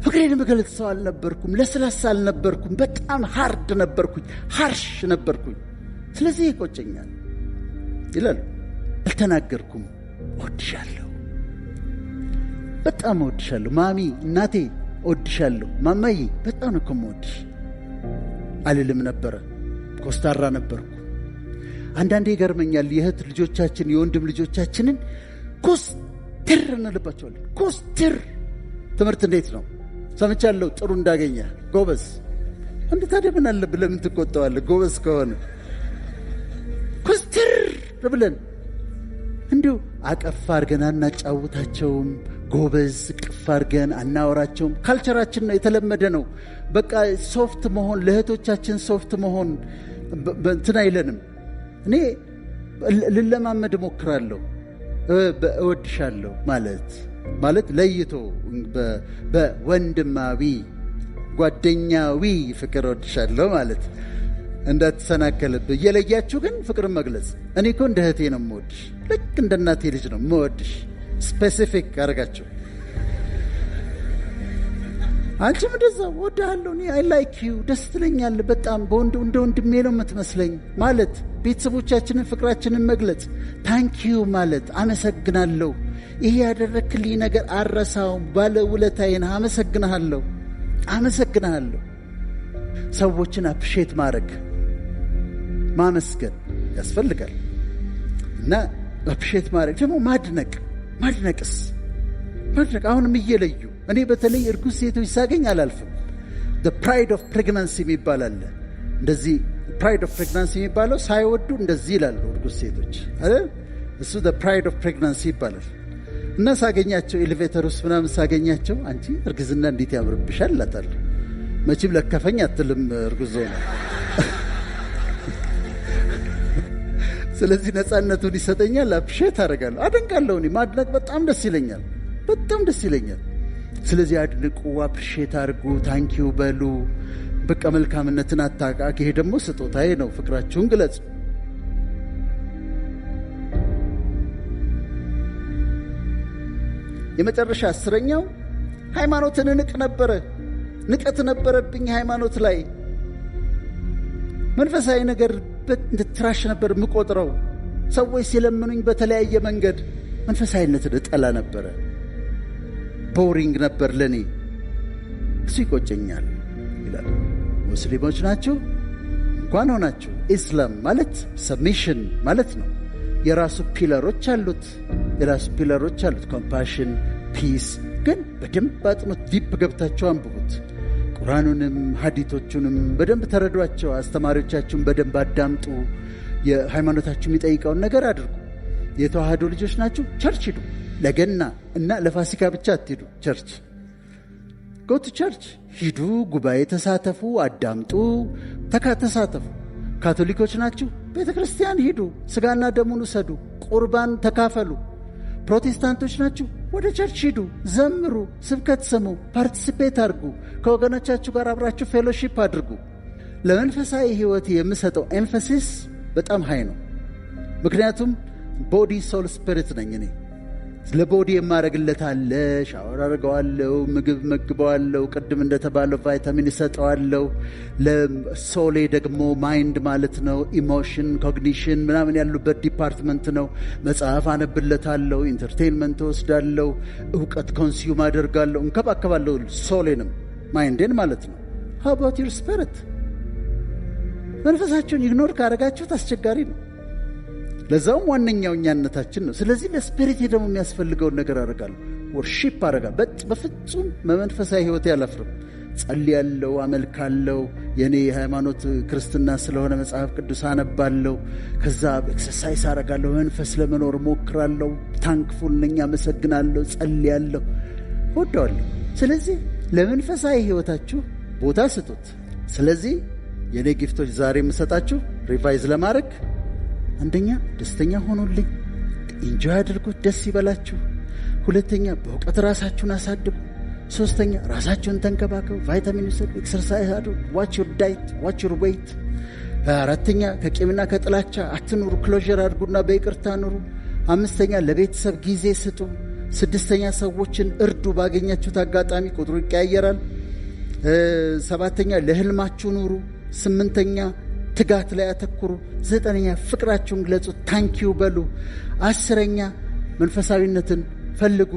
Speaker 1: ፍቅሬን መገለጽ ሰው አልነበርኩም። ለስላሳ አልነበርኩም። በጣም ሃርድ ነበርኩኝ፣ ሃርሽ ነበርኩኝ። ስለዚህ ይቆጨኛል ይላሉ። አልተናገርኩም። እወድሻለሁ፣ በጣም እወድሻለሁ ማሚ፣ እናቴ እወድሻለሁ፣ ማማዬ በጣም ነው የምወድሽ አልልም ነበረ። ኮስታራ ነበርኩ። አንዳንዴ ይገርመኛል። የእህት ልጆቻችን የወንድም ልጆቻችንን ኮስትር እንልባቸዋለን። ኮስትር። ትምህርት እንዴት ነው? ሰምቻለሁ ጥሩ እንዳገኘ ጎበዝ። እንዴ ታዲያ ምን አለ ብለህ ምን ትቆጣዋለህ? ጎበዝ ከሆነ ኮስተር ብለን እንዲሁ አቀፍ አድርገን አናጫውታቸውም። ጎበዝ ቅፍ አድርገን አናወራቸውም። ካልቸራችን ነው፣ የተለመደ ነው። በቃ ሶፍት መሆን፣ ለእህቶቻችን ሶፍት መሆን እንትን አይለንም። እኔ ልለማመድ እሞክራለሁ። እወድሻለሁ ማለት ለይቶ በወንድማዊ ጓደኛዊ ፍቅር እወድሻለሁ ማለት እንዳትሰናከልብህ። እየለያችሁ ግን ፍቅርን መግለጽ። እኔ እኮ እንደ እህቴ ነው የምወድሽ፣ ልክ እንደ እናቴ ልጅ ነው የምወድሽ። ስፔሲፊክ አድርጋችሁ አንቺም እንደዛ እወድሃለሁ፣ እኔ አይ ላይክ ዩ፣ ደስ ትለኛለህ በጣም እንደ ወንድሜ ነው የምትመስለኝ ማለት። ቤተሰቦቻችንን ፍቅራችንን መግለጽ። ታንኪዩ ማለት አመሰግናለሁ፣ ይሄ ያደረክልኝ ነገር አረሳውም፣ ባለውለታዬ ነህ፣ አመሰግናለሁ። ሰዎችን አፕሪሼት ማድረግ ማመስገን ያስፈልጋል። እና አፕሪሼት ማድረግ ደግሞ ማድነቅስ አሁንም እየለዩ እኔ በተለይ እርጉዝ ሴቶች ሳገኝ አላልፍም። ፕራይድ ኦፍ ፕሬግናንሲ የሚባል አለ። እንደዚህ ፕራይድ ኦፍ ፕሬግናንሲ የሚባለው ሳይወዱ እንደዚህ ይላሉ እርጉዝ ሴቶች አይደል? እሱ ፕራይድ ኦፍ ፕሬግናንሲ ይባላል። እና ሳገኛቸው ኤሌቬተር ውስጥ ምናምን ሳገኛቸው አንቺ እርግዝና እንዴት ያምርብሻል እላታለሁ። መቼም ለከፈኝ አትልም እርጉዞ ነው። ስለዚህ ነፃነቱን ይሰጠኛል፣ አፕሪሼት አደርጋለሁ፣ አደንቃለሁ። እኔ ማድነቅ በጣም ደስ ይለኛል። ስለዚህ አድንቁ፣ አፕሪሼት አድርጉ፣ ታንኪዩ በሉ። በቃ መልካምነትን አታቃቂ። ይሄ ደግሞ ስጦታዬ ነው። ፍቅራችሁን ግለጹ። የመጨረሻ 10ኛው ሃይማኖትን ንቀት ነበረብኝ። ሃይማኖት ላይ መንፈሳዊ ነገር እንደ ትራሽ ነበር የምቆጥረው። ሰዎች ሲለምኑኝ በተለያየ መንገድ መንፈሳዊነትን እጠላ ነበረ። ቦሪንግ ነበር ለኔ። እሱ ይቆጨኛል ይላል። ሙስሊሞች ናችሁ እንኳን ሆናችሁ። ኢስላም ማለት ሰብሚሽን ማለት ነው። የራሱ ፒለሮች አሉት። ኮምፓሽን፣ ፒስ። ግን በደንብ አጥኑት፣ ዲፕ ገብታችሁ አንብቡት። ቁርአኑንም ሐዲቶቹንም በደንብ ተረዷቸው። አስተማሪዎቻችሁን በደንብ አዳምጡ። የሃይማኖታችሁ የሚጠይቀውን ነገር አድርጉ። የተዋህዶ ልጆች ናችሁ፣ ቸርች ሂዱ። ለገና እና ለፋሲካ ብቻ አትሂዱ። ጎቱ ቸርች ሂዱ፣ ጉባኤ ተሳተፉ፣ አዳምጡ፣ ተሳተፉ። ካቶሊኮች ናችሁ፣ ቤተ ክርስቲያን ሂዱ፣ ስጋና ደሙን ውሰዱ፣ ቁርባን ተካፈሉ። ፕሮቴስታንቶች ናችሁ፣ ወደ ቸርች ሂዱ፣ ዘምሩ፣ ስብከት ስሙ፣ ፓርቲሲፔት አድርጉ፣ ከወገኖቻችሁ ጋር አብራችሁ ፌሎሺፕ አድርጉ። ለመንፈሳዊ ሕይወት የምሰጠው ኤምፋሲስ በጣም ሃይ ነው። ምክንያቱም ቦዲ ሶል ስፒሪት ነኝ እኔ። ለቦዲ የማረግለት አለ፣ ሻወር አድርገዋለሁ፣ ምግብ መግበዋለሁ፣ ቅድም እንደተባለው ቫይታሚን እሰጠዋለሁ። ለሶሌ ደግሞ ማይንድ ማለት ነው፣ ኢሞሽን፣ ኮግኒሽን ምናምን ያሉበት ዲፓርትመንት ነው። መጽሐፍ አነብለታለሁ፣ ኢንተርቴንመንት ወስዳለሁ፣ እውቀት ኮንሱም አደርጋለሁ፣ እንከባከባለሁ ሶሌንም ማይንድን ማለት ነው። ሃው አባውት ዩር ስፒሪት? መንፈሳችሁን ኢግኖር ካረጋችሁት አስቸጋሪ ነው። ለዛውም ዋነኛው እኛነታችን ነው። ስለዚህ ለስፒሪት ደግሞ የሚያስፈልገውን ነገር አደርጋለሁ፣ ወርሺፕ አደርጋለሁ። በፍጹም በመንፈሳዊ ሕይወት ያላፍርም። ጸልያለሁ፣ አመልካለሁ። የኔ ሃይማኖት ክርስትና ስለሆነ መጽሐፍ ቅዱስ አነባለሁ። ከዛ ኤክሰርሳይዝ አደርጋለሁ፣ መንፈስ ለመኖር ሞክራለሁ። ታንክፉል ነኝ፣ አመሰግናለሁ፣ ጸልያለሁ፣ ወደዋለሁ። ስለዚህ ለመንፈሳዊ ሕይወታችሁ ቦታ ስጡት። ስለዚህ የኔ ጊፍቶች ዛሬ የምሰጣችሁ ሪቫይዝ ለማድረግ አንደኛ ደስተኛ ሆኑልኝ፣ ኢንጆይ አድርጉት፣ ደስ ይበላችሁ። ሁለተኛ በእውቀት ራሳችሁን አሳድጉ። ሶስተኛ ራሳችሁን ተንከባከቡ፣ ቫይታሚን ውሰዱ፣ ኤክሰርሳይዝ አድርጉ፣ ዋች ዩር ዳይት፣ ዋች ዩር ዌይት። አራተኛ ከቂምና ከጥላቻ አትኑሩ፣ ክሎዥር አድርጉና በይቅርታ ኑሩ። አምስተኛ ለቤተሰብ ጊዜ ስጡ። ስድስተኛ ሰዎችን እርዱ፣ ባገኛችሁት አጋጣሚ፣ ቁጥሩ ይቀያየራል። ሰባተኛ ለህልማችሁ ኑሩ። ስምንተኛ ትጋት ላይ አተኩሩ። ዘጠነኛ ፍቅራችሁን ግለጹ፣ ታንኪዩ በሉ። አስረኛ መንፈሳዊነትን ፈልጉ።